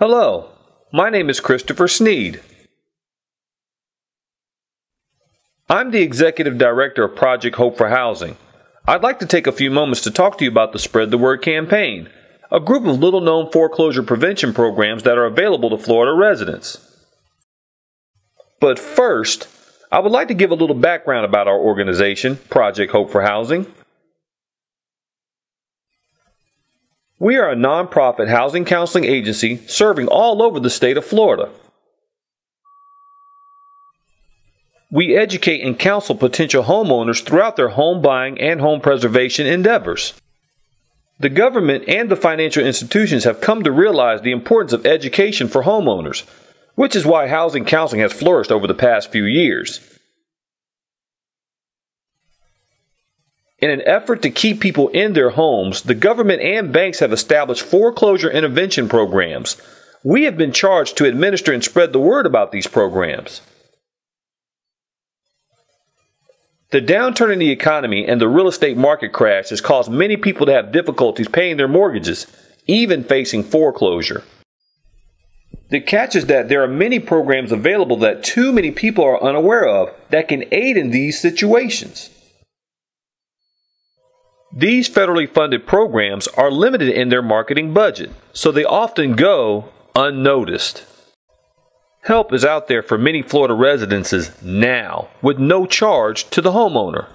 Hello, my name is Christopher Sneed. I'm the Executive Director of Project Hope for Housing. I'd like to take a few moments to talk to you about the Spread the Word campaign, a group of little-known foreclosure prevention programs that are available to Florida residents. But first, I would like to give a little background about our organization, Project Hope for Housing. We are a nonprofit housing counseling agency serving all over the state of Florida. We educate and counsel potential homeowners throughout their home buying and home preservation endeavors. The government and the financial institutions have come to realize the importance of education for homeowners, which is why housing counseling has flourished over the past few years. In an effort to keep people in their homes, the government and banks have established foreclosure intervention programs. We have been charged to administer and spread the word about these programs. The downturn in the economy and the real estate market crash has caused many people to have difficulties paying their mortgages, even facing foreclosure. The catch is that there are many programs available that too many people are unaware of that can aid in these situations. These federally funded programs are limited in their marketing budget, so they often go unnoticed. Help is out there for many Florida residences now, with no charge to the homeowner.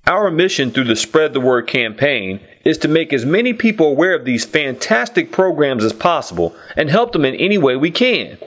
Our mission through the Spread the Word campaign is to make as many people aware of these fantastic programs as possible and help them in any way we can.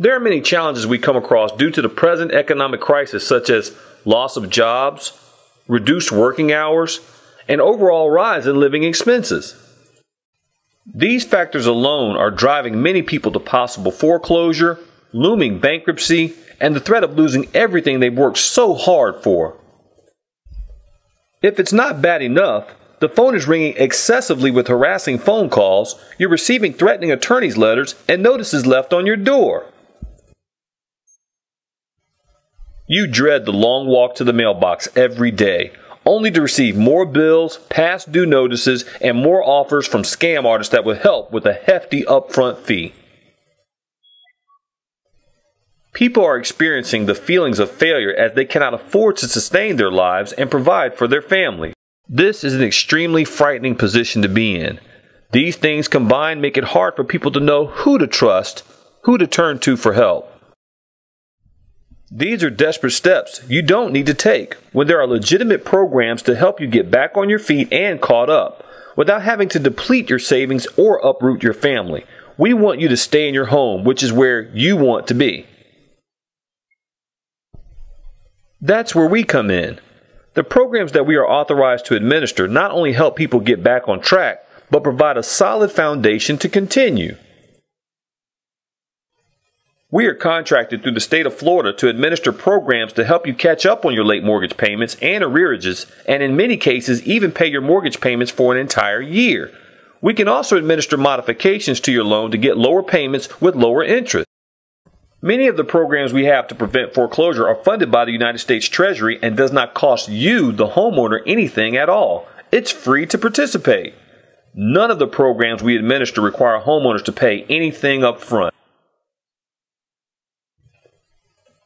There are many challenges we come across due to the present economic crisis, such as loss of jobs, reduced working hours, and overall rise in living expenses. These factors alone are driving many people to possible foreclosure, looming bankruptcy, and the threat of losing everything they've worked so hard for. If it's not bad enough, the phone is ringing excessively with harassing phone calls, you're receiving threatening attorney's letters, and notices left on your door. You dread the long walk to the mailbox every day, only to receive more bills, past due notices, and more offers from scam artists that will help with a hefty upfront fee. People are experiencing the feelings of failure as they cannot afford to sustain their lives and provide for their family. This is an extremely frightening position to be in. These things combined make it hard for people to know who to trust, who to turn to for help. These are desperate steps you don't need to take when there are legitimate programs to help you get back on your feet and caught up without having to deplete your savings or uproot your family. We want you to stay in your home, which is where you want to be. That's where we come in. The programs that we are authorized to administer not only help people get back on track, but provide a solid foundation to continue. We are contracted through the state of Florida to administer programs to help you catch up on your late mortgage payments and arrearages, and in many cases even pay your mortgage payments for an entire year. We can also administer modifications to your loan to get lower payments with lower interest. Many of the programs we have to prevent foreclosure are funded by the United States Treasury and does not cost you, the homeowner, anything at all. It's free to participate. None of the programs we administer require homeowners to pay anything up front.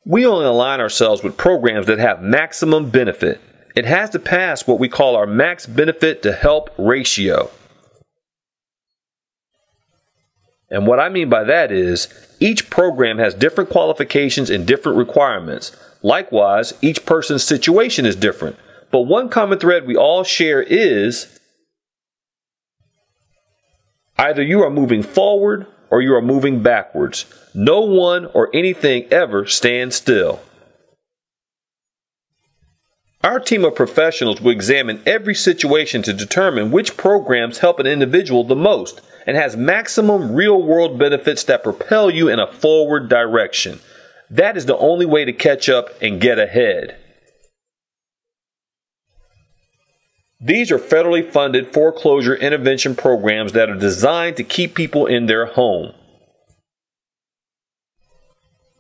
We only align ourselves with programs that have maximum benefit. It has to pass what we call our max benefit to help ratio. And what I mean by that is, each program has different qualifications and different requirements. Likewise, each person's situation is different. But one common thread we all share is either you are moving forward or you are moving backwards. No one or anything ever stands still. Our team of professionals will examine every situation to determine which programs help an individual the most and has maximum real-world benefits that propel you in a forward direction. That is the only way to catch up and get ahead. These are federally funded foreclosure intervention programs that are designed to keep people in their home.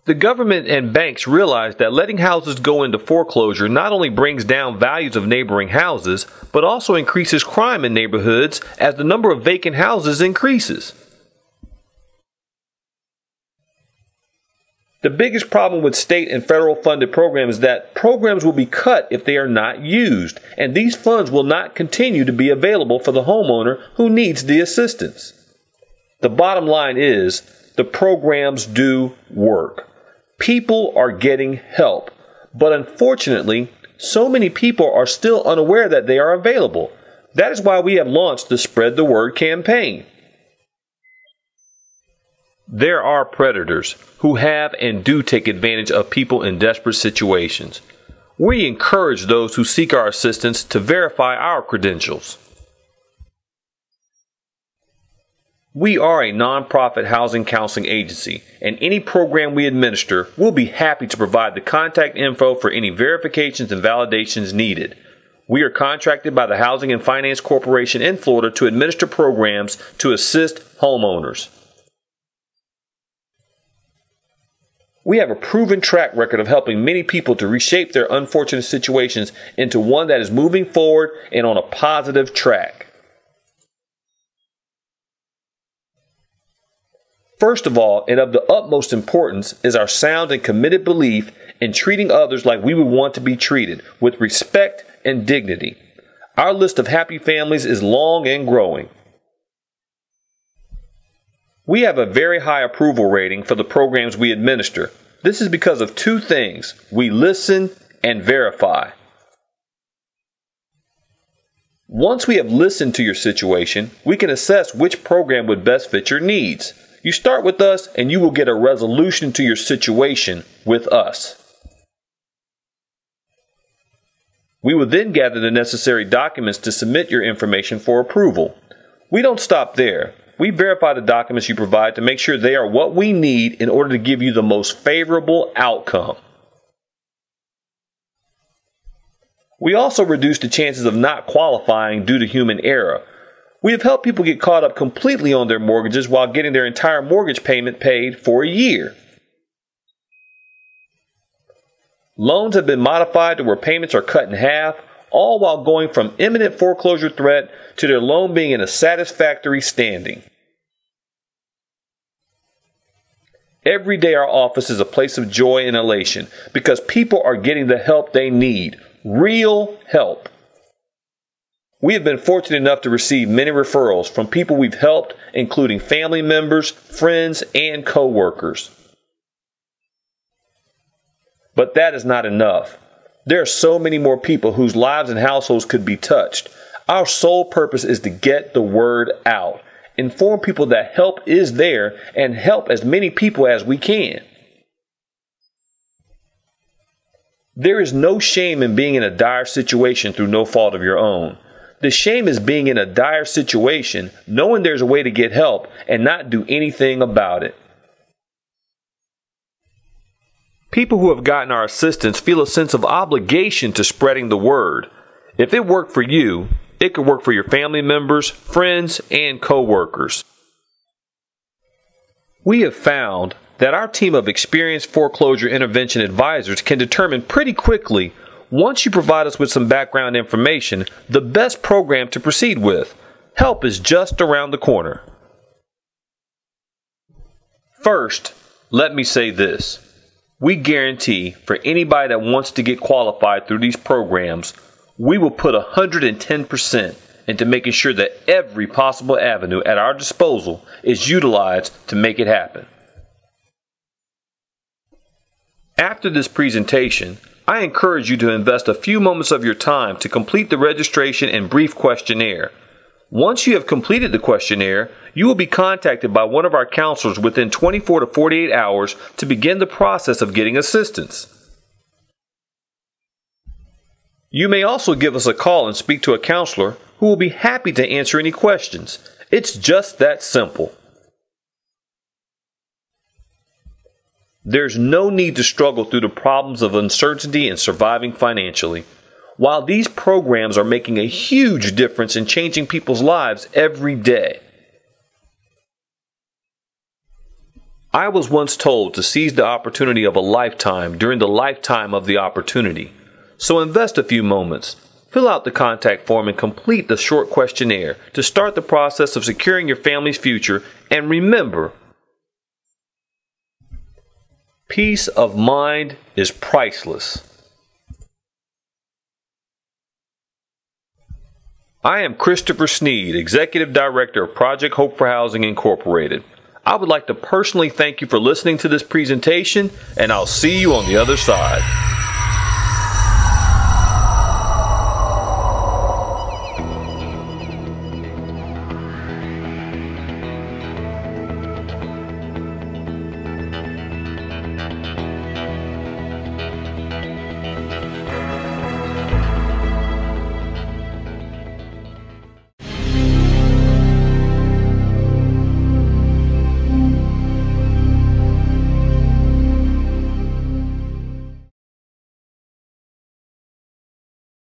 The government and banks realize that letting houses go into foreclosure not only brings down values of neighboring houses, but also increases crime in neighborhoods as the number of vacant houses increases. The biggest problem with state and federal funded programs is that programs will be cut if they are not used, and these funds will not continue to be available for the homeowner who needs the assistance. The bottom line is, the programs do work. People are getting help, but unfortunately, so many people are still unaware that they are available. That is why we have launched the Spread the Word campaign. There are predators who have and do take advantage of people in desperate situations. We encourage those who seek our assistance to verify our credentials. We are a nonprofit housing counseling agency, and any program we administer, we'll be happy to provide the contact info for any verifications and validations needed. We are contracted by the Housing and Finance Corporation in Florida to administer programs to assist homeowners. We have a proven track record of helping many people to reshape their unfortunate situations into one that is moving forward and on a positive track. First of all, and of the utmost importance, is our sound and committed belief in treating others like we would want to be treated, with respect and dignity. Our list of happy families is long and growing. We have a very high approval rating for the programs we administer. This is because of two things: we listen and verify. Once we have listened to your situation, we can assess which program would best fit your needs. You start with us and you will get a resolution to your situation with us. We will then gather the necessary documents to submit your information for approval. We don't stop there. We verify the documents you provide to make sure they are what we need in order to give you the most favorable outcome. We also reduce the chances of not qualifying due to human error. We have helped people get caught up completely on their mortgages while getting their entire mortgage payment paid for a year. Loans have been modified to where payments are cut in half, all while going from imminent foreclosure threat to their loan being in a satisfactory standing. Every day our office is a place of joy and elation because people are getting the help they need, real help. We have been fortunate enough to receive many referrals from people we've helped, including family members, friends, and co-workers. But that is not enough. There are so many more people whose lives and households could be touched. Our sole purpose is to get the word out, inform people that help is there, and help as many people as we can. There is no shame in being in a dire situation through no fault of your own. The shame is being in a dire situation, knowing there's a way to get help, and not do anything about it. People who have gotten our assistance feel a sense of obligation to spreading the word. If it worked for you, it could work for your family members, friends, and co-workers. We have found that our team of experienced foreclosure intervention advisors can determine pretty quickly, once you provide us with some background information, the best program to proceed with. Help is just around the corner. First, let me say this. We guarantee for anybody that wants to get qualified through these programs, we will put 110% into making sure that every possible avenue at our disposal is utilized to make it happen. After this presentation, I encourage you to invest a few moments of your time to complete the registration and brief questionnaire. Once you have completed the questionnaire, you will be contacted by one of our counselors within 24 to 48 hours to begin the process of getting assistance. You may also give us a call and speak to a counselor who will be happy to answer any questions. It's just that simple. There's no need to struggle through the problems of uncertainty and surviving financially. While these programs are making a huge difference in changing people's lives every day. I was once told to seize the opportunity of a lifetime during the lifetime of the opportunity. So invest a few moments. Fill out the contact form and complete the short questionnaire to start the process of securing your family's future. And remember, peace of mind is priceless. I am Christopher Sneed, Executive Director of Project Hope for Housing Incorporated. I would like to personally thank you for listening to this presentation, and I'll see you on the other side.